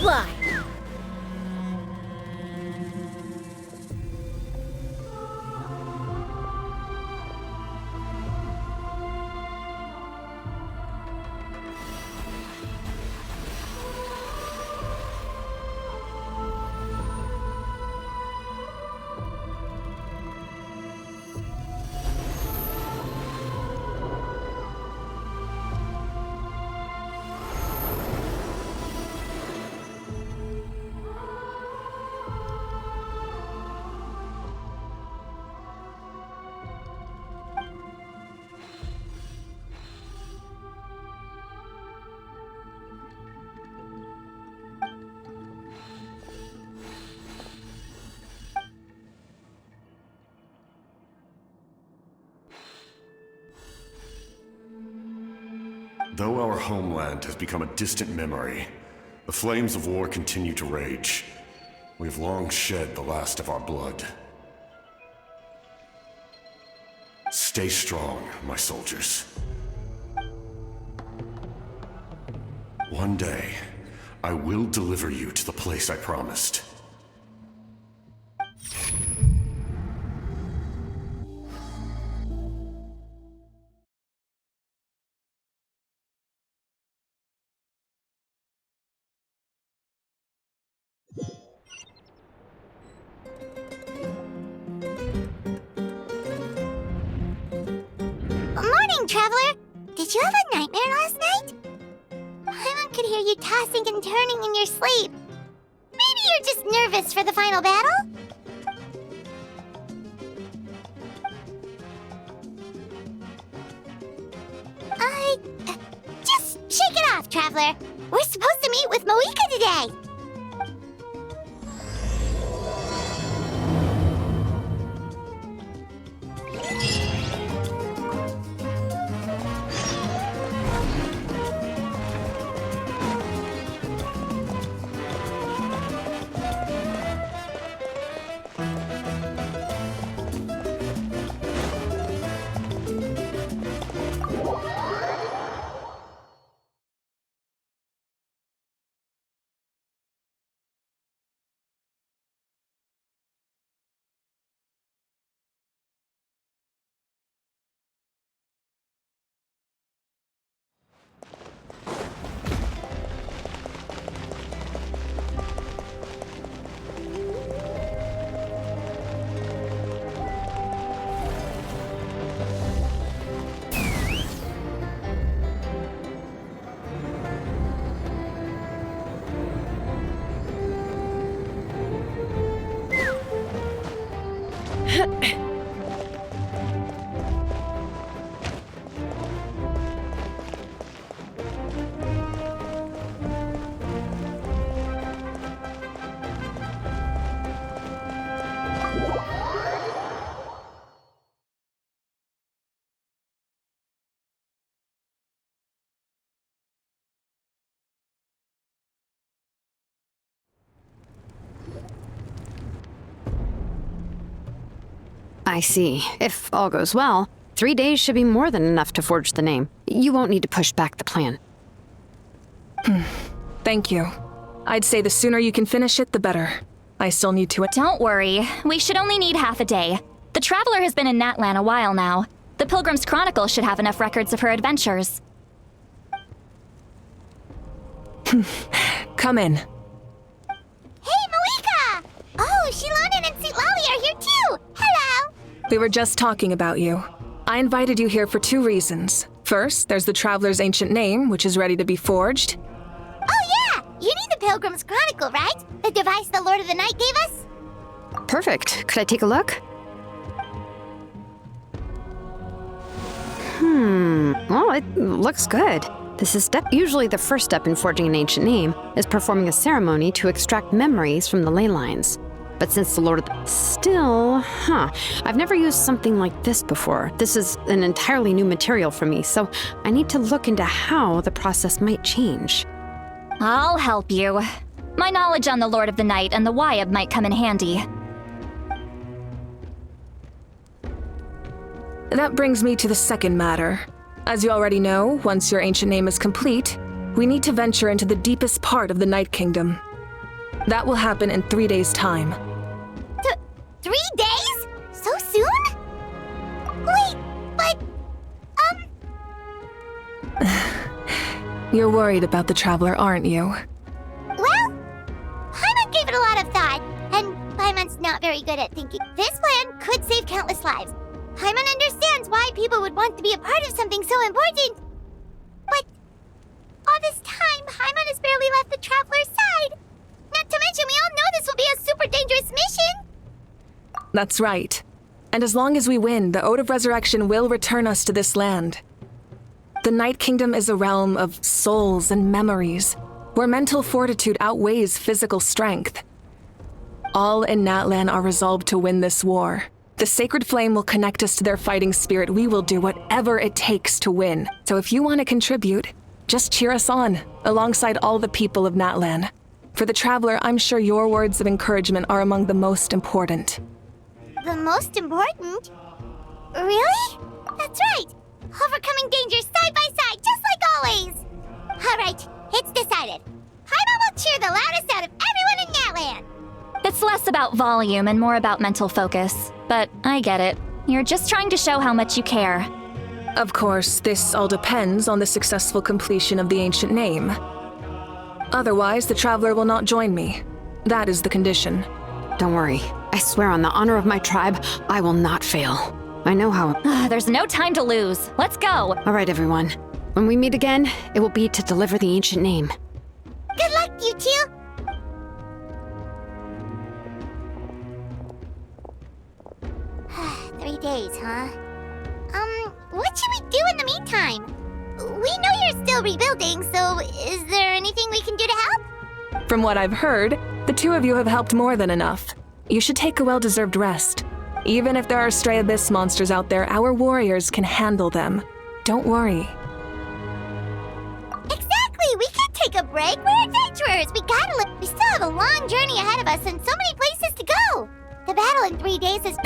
apply. Though our homeland has become a distant memory, the flames of war continue to rage. We've long shed the last of our blood. Stay strong, my soldiers. One day, I will deliver you to the place I promised. Morning, Traveler! Did you have a nightmare last night? Paimon could hear you tossing and turning in your sleep. Maybe you're just nervous for the final battle? Just shake it off, Traveler. We're supposed to meet with Moika today. I see. If all goes well, 3 days should be more than enough to forge the name. You won't need to push back the plan. Thank you. I'd say the sooner you can finish it, the better. I still need to— Don't worry. We should only need half a day. The Traveler has been in Natlan a while now. The Pilgrim's Chronicle should have enough records of her adventures. Come in. Hey, Moika! Oh, Shilonen and St. Lolly are here too! Hello! We were just talking about you. I invited you here for 2 reasons. First, there's the Traveler's ancient name, which is ready to be forged. Oh yeah! You need the Pilgrim's Chronicle, right? The device the Lord of the Night gave us? Perfect. Could I take a look? Well, it looks good. This is usually the first step in forging an ancient name, is performing a ceremony to extract memories from the ley lines. But since the Lord of the... Still, I've never used something like this before. This is an entirely new material for me, so I need to look into how the process might change. I'll help you. My knowledge on the Lord of the Night and the Wyab might come in handy. That brings me to the second matter. As you already know, once your ancient name is complete, we need to venture into the deepest part of the Night Kingdom. That will happen in 3 days' time. 3 days? So soon? Wait, but... You're worried about the Traveler, aren't you? Well, Paimon gave it a lot of thought, and Paimon's not very good at thinking. This plan could save countless lives. Paimon understands why people would want to be a part of something so important. But all this time, Paimon has barely left the Traveler's side. Not to mention, we all know this will be a super dangerous mission. That's right. And as long as we win, the Ode of Resurrection will return us to this land. The Night Kingdom is a realm of souls and memories, where mental fortitude outweighs physical strength. All in Natlan are resolved to win this war. The sacred flame will connect us to their fighting spirit. We will do whatever it takes to win. So if you want to contribute, just cheer us on, alongside all the people of Natlan. For the Traveler, I'm sure your words of encouragement are among the most important. The most important? Really? That's right. Overcoming dangers side by side, just like always. All right, it's decided. Paimon will cheer the loudest out of everyone in Natlan. It's less about volume and more about mental focus. But I get it. You're just trying to show how much you care. Of course, this all depends on the successful completion of the ancient name. Otherwise, the Traveler will not join me. That is the condition. Don't worry. I swear on the honor of my tribe, I will not fail. I know how... There's no time to lose. Let's go. All right, everyone. When we meet again, it will be to deliver the ancient name. Good luck, you two. Three days, huh? What should we do in the meantime? We know you're still rebuilding, so is there anything we can do to help? From what I've heard, the two of you have helped more than enough. You should take a well-deserved rest. Even if there are stray abyss monsters out there, our warriors can handle them. Don't worry. Exactly! We can't take a break. We're adventurers. We gotta live. We still have a long journey ahead of us and so many places to go. The battle in 3 days is...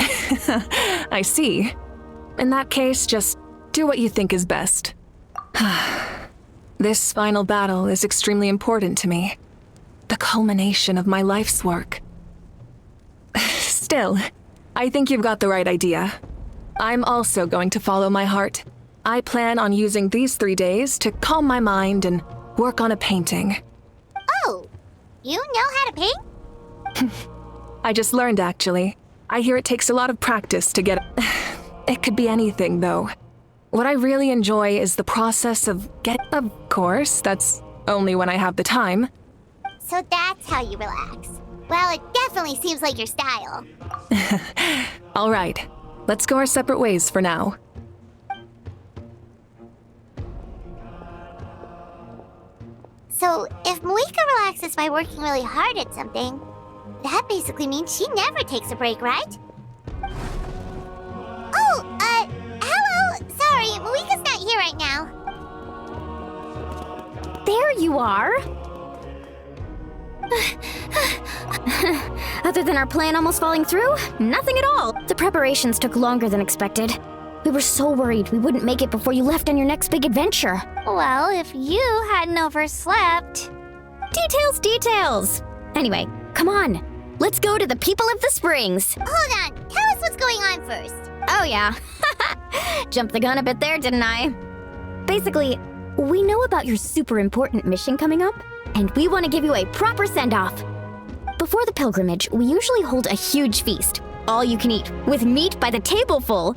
I see. In that case, just do what you think is best. This final battle is extremely important to me. The culmination of my life's work. Still, I think you've got the right idea. I'm also going to follow my heart. I plan on using these 3 days to calm my mind and work on a painting. Oh, you know how to paint? I just learned, actually. I hear it takes a lot of practice to get... It could be anything, though. What I really enjoy is the process of Of course, that's only when I have the time. So that's how you relax. Well, it definitely seems like your style. All right, let's go our separate ways for now. So, if Moika relaxes by working really hard at something, that basically means she never takes a break, right? Oh, hello! Sorry, Moika's not here right now. There you are! Other than our plan almost falling through, nothing at all. The preparations took longer than expected. We were so worried we wouldn't make it before you left on your next big adventure. Well, if you hadn't overslept... Details! Anyway, come on. Let's go to the people of the Springs. Hold on, tell us what's going on first. Oh yeah. Jumped the gun a bit there, didn't I? Basically, we know about your super important mission coming up, and we want to give you a proper send-off. Before the pilgrimage, we usually hold a huge feast. All you can eat, with meat by the tableful.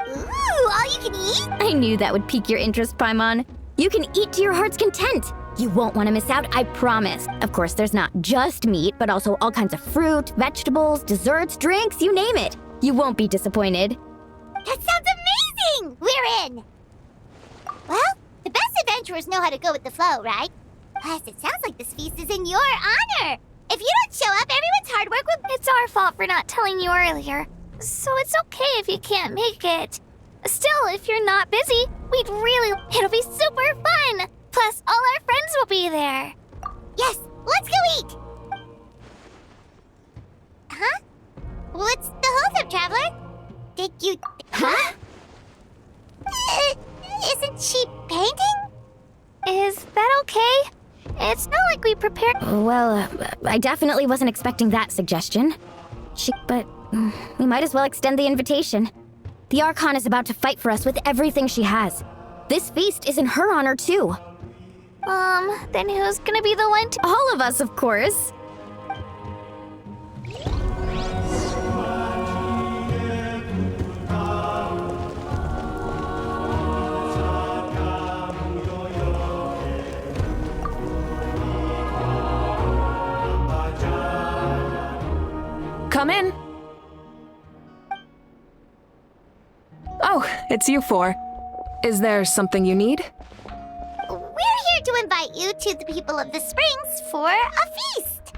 Ooh, all you can eat? I knew that would pique your interest, Paimon. You can eat to your heart's content. You won't want to miss out, I promise. Of course, there's not just meat, but also all kinds of fruit, vegetables, desserts, drinks, you name it. You won't be disappointed. That sounds amazing! We're in! Well, the best adventurers know how to go with the flow, right? Plus, it sounds like this feast is in your honor. If you don't show up, everyone's hard work will... It's our fault for not telling you earlier. So it's okay if you can't make it. Still, if you're not busy, it'll be super fun! Plus, all our friends will be there. Yes, let's go eat! Huh? What's the holdup, Traveler? Did you... Huh? Isn't she painting? Is that okay? It's not like we prepared. Well, I definitely wasn't expecting that suggestion. But we might as well extend the invitation. The Archon is about to fight for us with everything she has. This feast is in her honor, too. Then who's gonna be the one to— All of us, of course. Come in. Oh, it's you four. Is there something you need? We're here to invite you to the people of the Springs for a feast.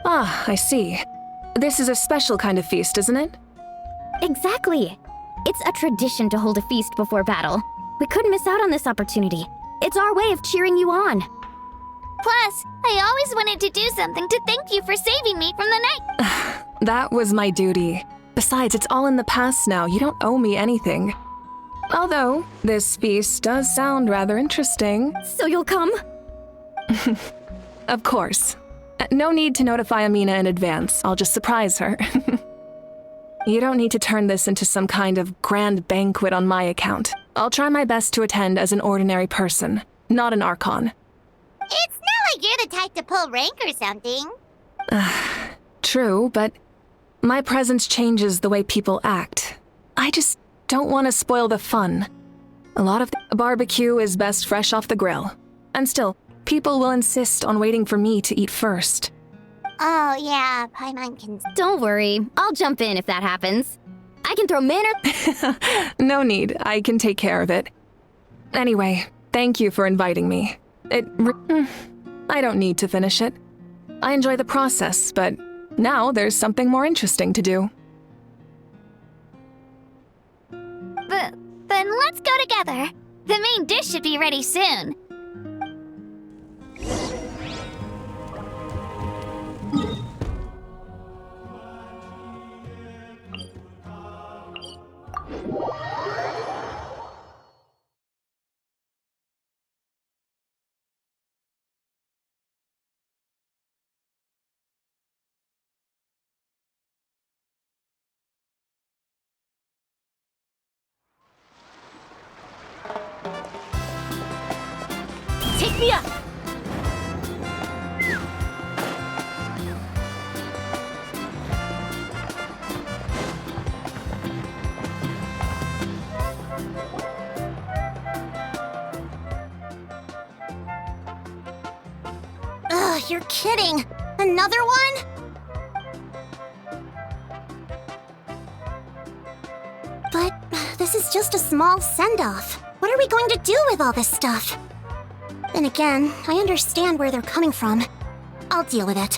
Ah, I see. This is a special kind of feast, isn't it? Exactly. It's a tradition to hold a feast before battle. We couldn't miss out on this opportunity. It's our way of cheering you on. Plus, I always wanted to do something to thank you for saving me from the night. That was my duty. Besides, it's all in the past now. You don't owe me anything. Although, this feast does sound rather interesting. So you'll come? Of course. No need to notify Amina in advance. I'll just surprise her. You don't need to turn this into some kind of grand banquet on my account. I'll try my best to attend as an ordinary person, not an Archon. It's not like you're the type to pull rank or something. True, but my presence changes the way people act. I just don't want to spoil the fun. A lot of the barbecue is best fresh off the grill. And still, people will insist on waiting for me to eat first. Oh, yeah, Paimon can... Don't worry. I'll jump in if that happens. I can throw manner... No need. I can take care of it. Anyway, thank you for inviting me. I don't need to finish it. I enjoy the process, but now there's something more interesting to do. Then let's go together. The main dish should be ready soon. Take me up! Ugh, you're kidding. Another one? But this is just a small send-off. What are we going to do with all this stuff? Then again, I understand where they're coming from. I'll deal with it.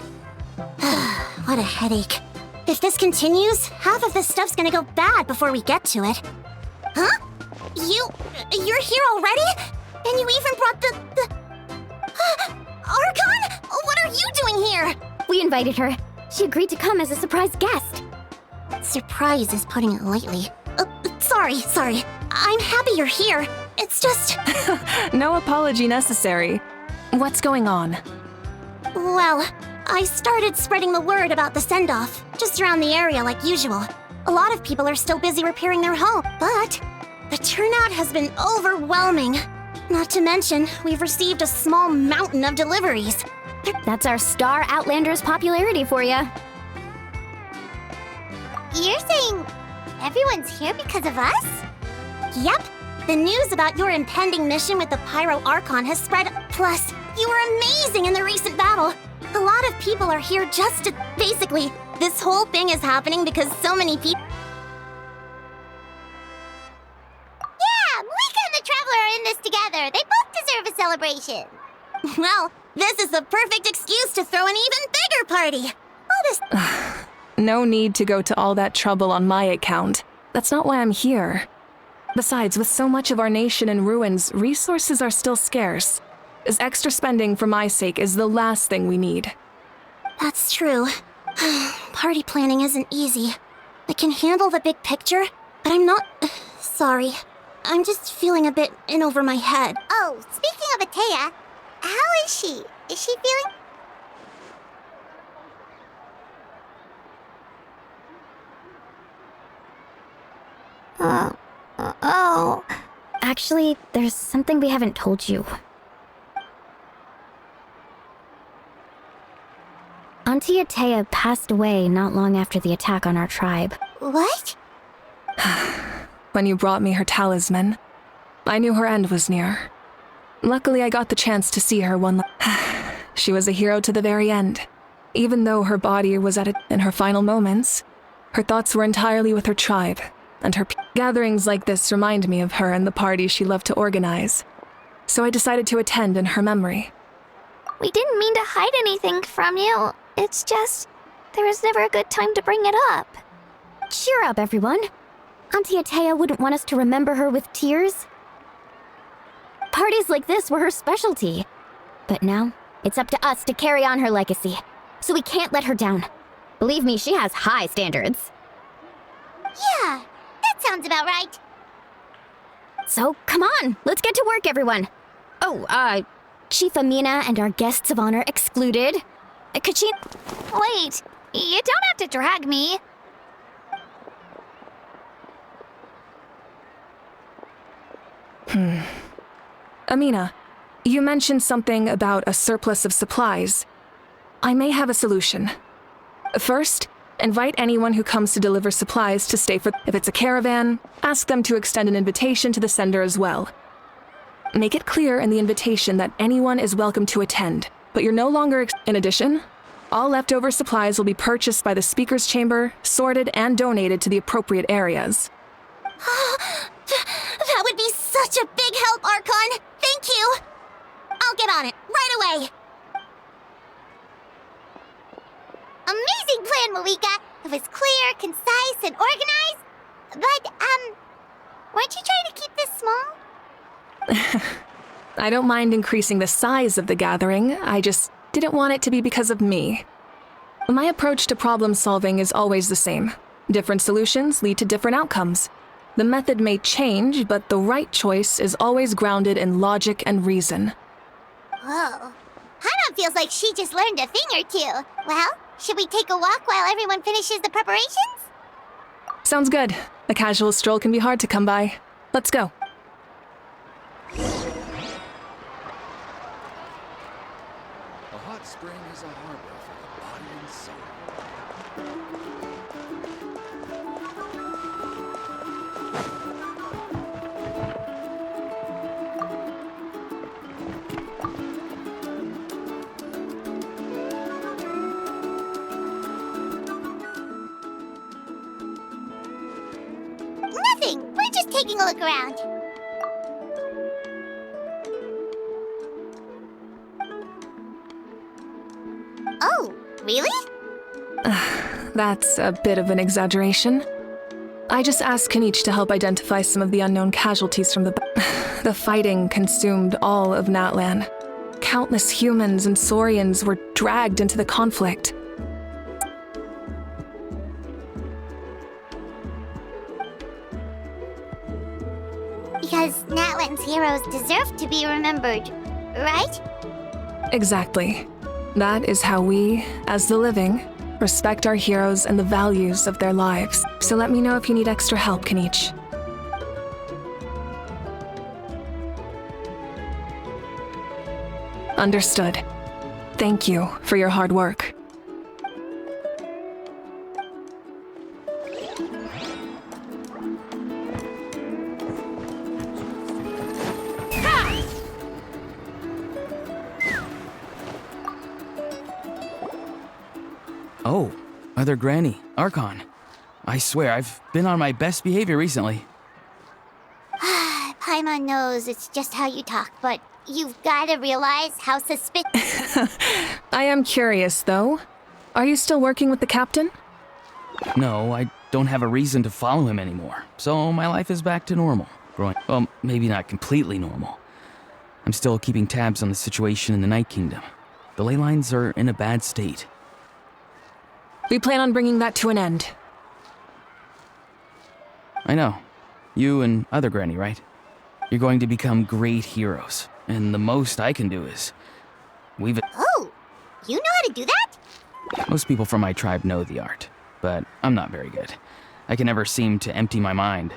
What a headache. If this continues, half of this stuff's gonna go bad before we get to it. Huh? You're here already? And you even brought the Archon? What are you doing here? We invited her. She agreed to come as a surprise guest. Surprise is putting it lightly. Sorry. I'm happy you're here. It's just... No apology necessary. What's going on? Well, I started spreading the word about the send-off, just around the area like usual. A lot of people are still busy repairing their home, but the turnout has been overwhelming. Not to mention, we've received a small mountain of deliveries. That's our star Outlander's popularity for you. You're saying everyone's here because of us? Yep. The news about your impending mission with the Pyro Archon has spread. Plus, you were amazing in the recent battle. A lot of people are here just to... Basically, this whole thing is happening because so many people... Yeah, Malika and the Traveler are in this together. They both deserve a celebration. Well, this is the perfect excuse to throw an even bigger party. All this... No need to go to all that trouble on my account. That's not why I'm here. Besides, with so much of our nation in ruins, resources are still scarce. This extra spending for my sake is the last thing we need. That's true. Party planning isn't easy. I can handle the big picture, but I'm not... Sorry. I'm just feeling a bit in over my head. Oh, speaking of Atea, how is she? is she feeling? Oh. Actually, there's something we haven't told you. Auntie Atea passed away not long after the attack on our tribe. What? When you brought me her talisman, I knew her end was near. Luckily, I got the chance to see her one. She was a hero to the very end. Even though her body was at it in her final moments, her thoughts were entirely with her tribe, and her gatherings like this remind me of her and the parties she loved to organize. So I decided to attend in her memory. We didn't mean to hide anything from you. It's just, there was never a good time to bring it up. Cheer up, everyone. Auntie Atea wouldn't want us to remember her with tears. Parties like this were her specialty. But now, it's up to us to carry on her legacy. So we can't let her down. Believe me, she has high standards. Yeah, that sounds about right. So, come on, let's get to work, everyone. Oh, Chief Amina and our guests of honor excluded. Could she... Wait, you don't have to drag me. Amina, you mentioned something about a surplus of supplies. I may have a solution. First, invite anyone who comes to deliver supplies to stay for... If it's a caravan, ask them to extend an invitation to the sender as well. Make it clear in the invitation that anyone is welcome to attend, but you're no longer... In addition, all leftover supplies will be purchased by the speaker's chamber, sorted and donated to the appropriate areas. That would be such a big help, Archon. Thank you. I'll get on it right away. Amazing plan, Malika. It was clear, concise, and organized. But, weren't you trying to keep this small? I don't mind increasing the size of the gathering, I just didn't want it to be because of me. My approach to problem solving is always the same. Different solutions lead to different outcomes. The method may change, but the right choice is always grounded in logic and reason. Whoa. Hana feels like she just learned a thing or two. Well, should we take a walk while everyone finishes the preparations? Sounds good. A casual stroll can be hard to come by. Let's go. A hot spring is a harbor for the body and soul. Nothing. We're just taking a look around. Oh, really? That's a bit of an exaggeration. I just asked Kanich to help identify some of the unknown casualties from the... The fighting consumed all of Natlan. Countless humans and Saurians were dragged into the conflict. Because Natlan's heroes deserve to be remembered, right? Exactly. That is how we, as the living, respect our heroes and the values of their lives. So let me know if you need extra help, Kanich. Understood. Thank you for your hard work. Oh, Mother Granny, Archon. I swear, I've been on my best behavior recently. Paimon knows it's just how you talk, but you've gotta realize how suspicious. I am curious, though. Are you still working with the captain? No, I don't have a reason to follow him anymore, so my life is back to normal. Well, maybe not completely normal. I'm still keeping tabs on the situation in the Night Kingdom. The ley lines are in a bad state. We plan on bringing that to an end. I know. You and Other Granny, right? You're going to become great heroes, and the most I can do is... Oh, You know how to do that? Most people from my tribe know the art, but I'm not very good. I can never seem to empty my mind.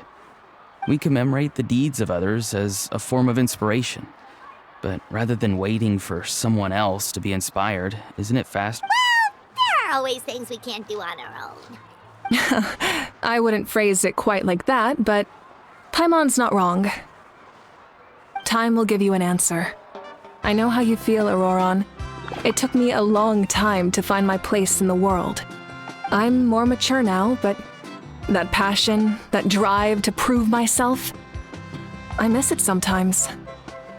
We commemorate the deeds of others as a form of inspiration. But rather than waiting for someone else to be inspired, isn't it fast? Well, there are always things we can't do on our own. I wouldn't phrase it quite like that, but Paimon's not wrong. Time will give you an answer. I know how you feel, Auroron. It took me a long time to find my place in the world. I'm more mature now, but that passion, that drive to prove myself, I miss it sometimes.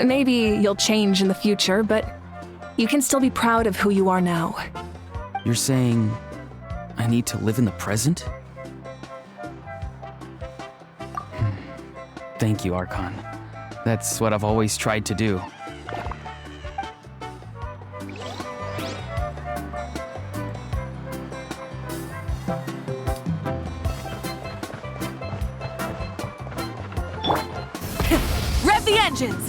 Maybe you'll change in the future, but you can still be proud of who you are now. You're saying I need to live in the present? Thank you, Archon. That's what I've always tried to do. Rev the engines!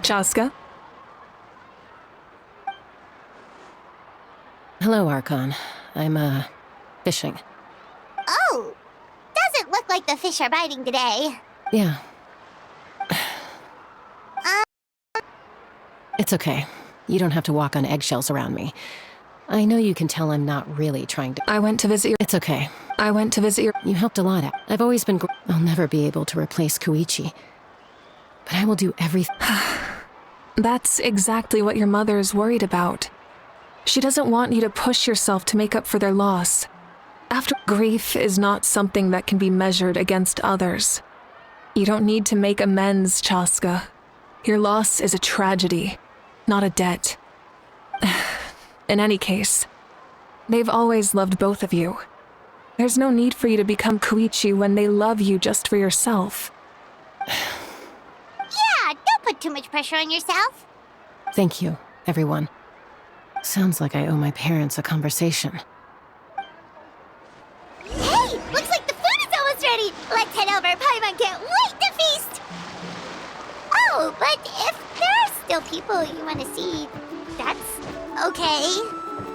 Chaska? Hello, Archon. I'm, fishing. Oh, doesn't look like the fish are biting today. Yeah. It's okay. You don't have to walk on eggshells around me. I know you can tell I'm not really trying to— I went to visit your— It's okay. I went to visit your— You helped a lot. I've always been— I'll never be able to replace Koichi. But I will do everything— That's exactly what your mother's worried about. She doesn't want you to push yourself to make up for their loss. After grief is not something that can be measured against others. You don't need to make amends, Chaska. Your loss is a tragedy, not a debt. In any case, they've always loved both of you. There's no need for you to become Koichi when they love you just for yourself. Yeah, don't put too much pressure on yourself. Thank you, everyone. Sounds like I owe my parents a conversation. Hey, looks like the food is almost ready. Let's head over. Paimon can't wait to feast. Oh, but if there are still people you want to see, that's okay.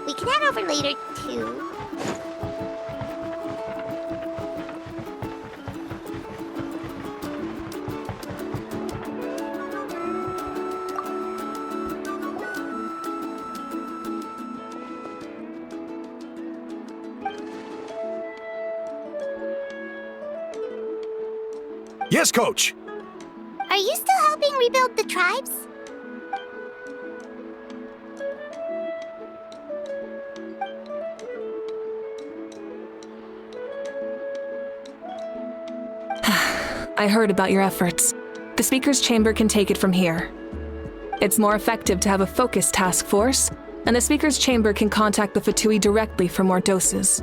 We can head over later, too. Yes, Coach! Are you still helping rebuild the tribes? I heard about your efforts. The Speaker's Chamber can take it from here. It's more effective to have a focused task force, and the Speaker's Chamber can contact the Fatui directly for more doses.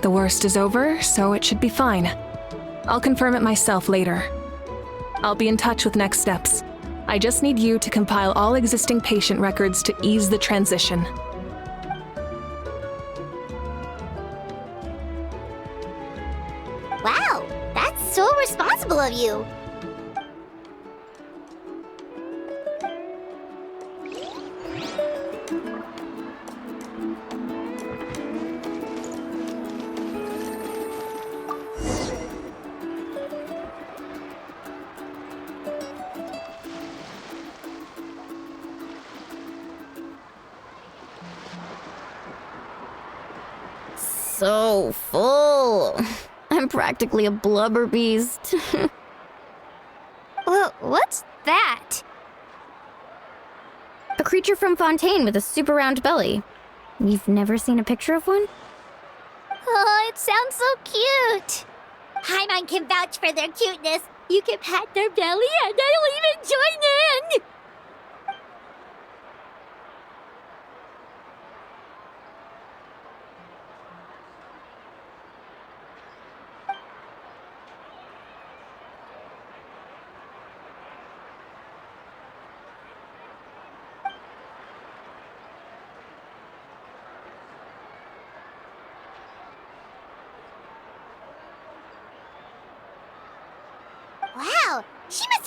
The worst is over, so it should be fine. I'll confirm it myself later. I'll be in touch with next steps. I just need you to compile all existing patient records to ease the transition. Wow, that's so responsible of you. So full. I'm practically a blubber beast. Well, what's that? A creature from Fontaine with a super round belly. You've never seen a picture of one? Oh, it sounds so cute. Paimon can vouch for their cuteness. You can pat their belly and I'll even join in.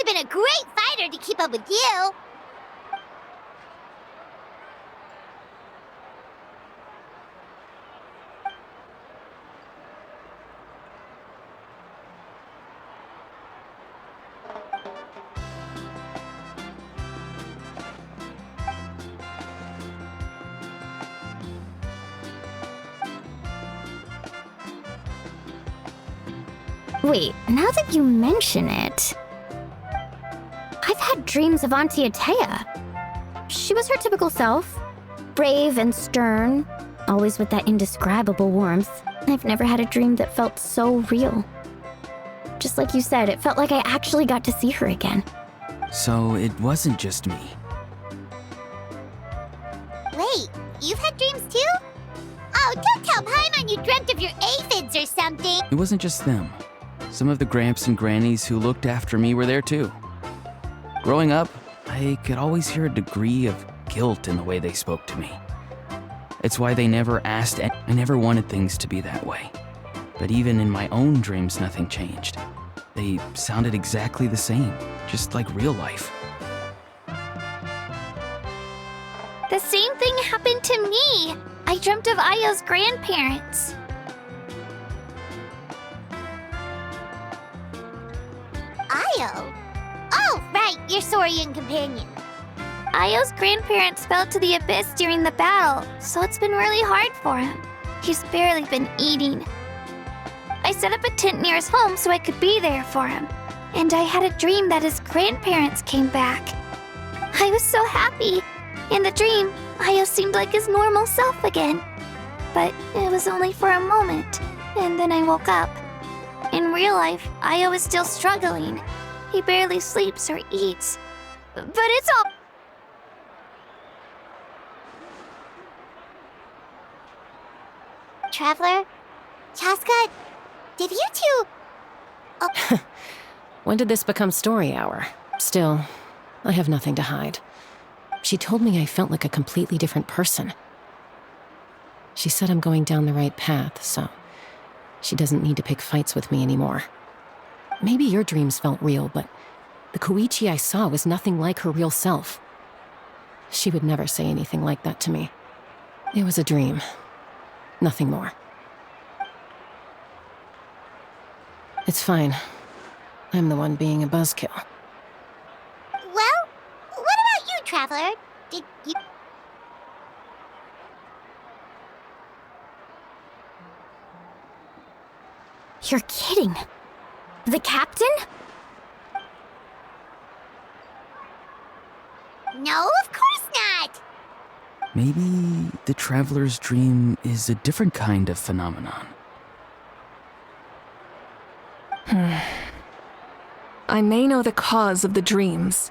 have been a great fighter to keep up with you. Wait, now that you mention it, I've had dreams of Auntie Atea. She was her typical self, brave and stern, always with that indescribable warmth. I've never had a dream that felt so real. Just like you said, it felt like I actually got to see her again. So it wasn't just me. Wait, you've had dreams too? Oh, don't tell Paimon you dreamt of your aphids or something. It wasn't just them. Some of the gramps and grannies who looked after me were there too. Growing up, I could always hear a degree of guilt in the way they spoke to me. It's why they never asked, and I never wanted things to be that way. But even in my own dreams, nothing changed. They sounded exactly the same, just like real life. The same thing happened to me. I dreamt of Ayo's grandparents. Ayo? Oh, right, your Saurian companion. Ayo's grandparents fell to the abyss during the battle, so it's been really hard for him. He's barely been eating. I set up a tent near his home so I could be there for him. And I had a dream that his grandparents came back. I was so happy. In the dream, Ayo seemed like his normal self again. But it was only for a moment, and then I woke up. In real life, Ayo is still struggling. He barely sleeps or eats. But it's all... Traveler? Chaska? Did you two... Oh, When did this become story hour? Still, I have nothing to hide. She told me I felt like a completely different person. She said I'm going down the right path, so she doesn't need to pick fights with me anymore. Maybe your dreams felt real, but the Koichi I saw was nothing like her real self. She would never say anything like that to me. It was a dream. Nothing more. It's fine. I'm the one being a buzzkill. well, what about you, Traveler? Did you... You're kidding. The captain? No, of course not. Maybe the traveler's dream is a different kind of phenomenon. I may know the cause of the dreams.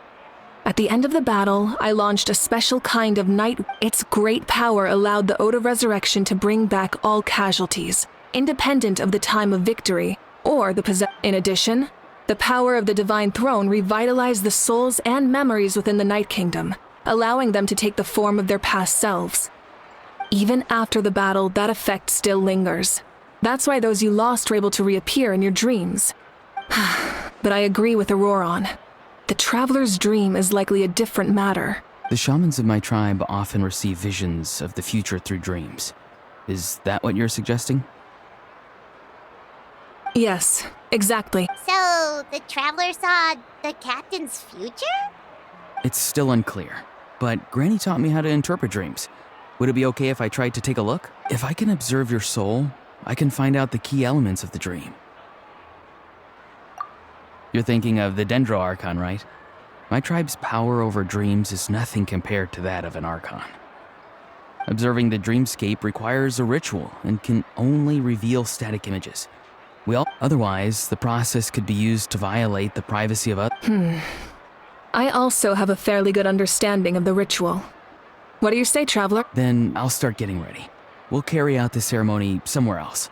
At the end of the battle, I launched a special kind of night. Its great power allowed the Ode of Resurrection to bring back all casualties, independent of the time of victory, or the possession. In addition, the power of the Divine Throne revitalized the souls and memories within the Night Kingdom, allowing them to take the form of their past selves. Even after the battle, that effect still lingers. That's why those you lost were able to reappear in your dreams. But I agree with Auroron. The Traveler's dream is likely a different matter. The shamans of my tribe often receive visions of the future through dreams. Is that what you're suggesting? Yes, exactly. So, the Traveler saw the captain's future? It's still unclear, but Granny taught me how to interpret dreams. Would it be okay if I tried to take a look? If I can observe your soul, I can find out the key elements of the dream. You're thinking of the Dendro Archon, right? My tribe's power over dreams is nothing compared to that of an Archon. Observing the dreamscape requires a ritual and can only reveal static images. Otherwise, the process could be used to violate the privacy of others. I also have a fairly good understanding of the ritual. What do you say, Traveler? Then I'll start getting ready. We'll carry out the ceremony somewhere else.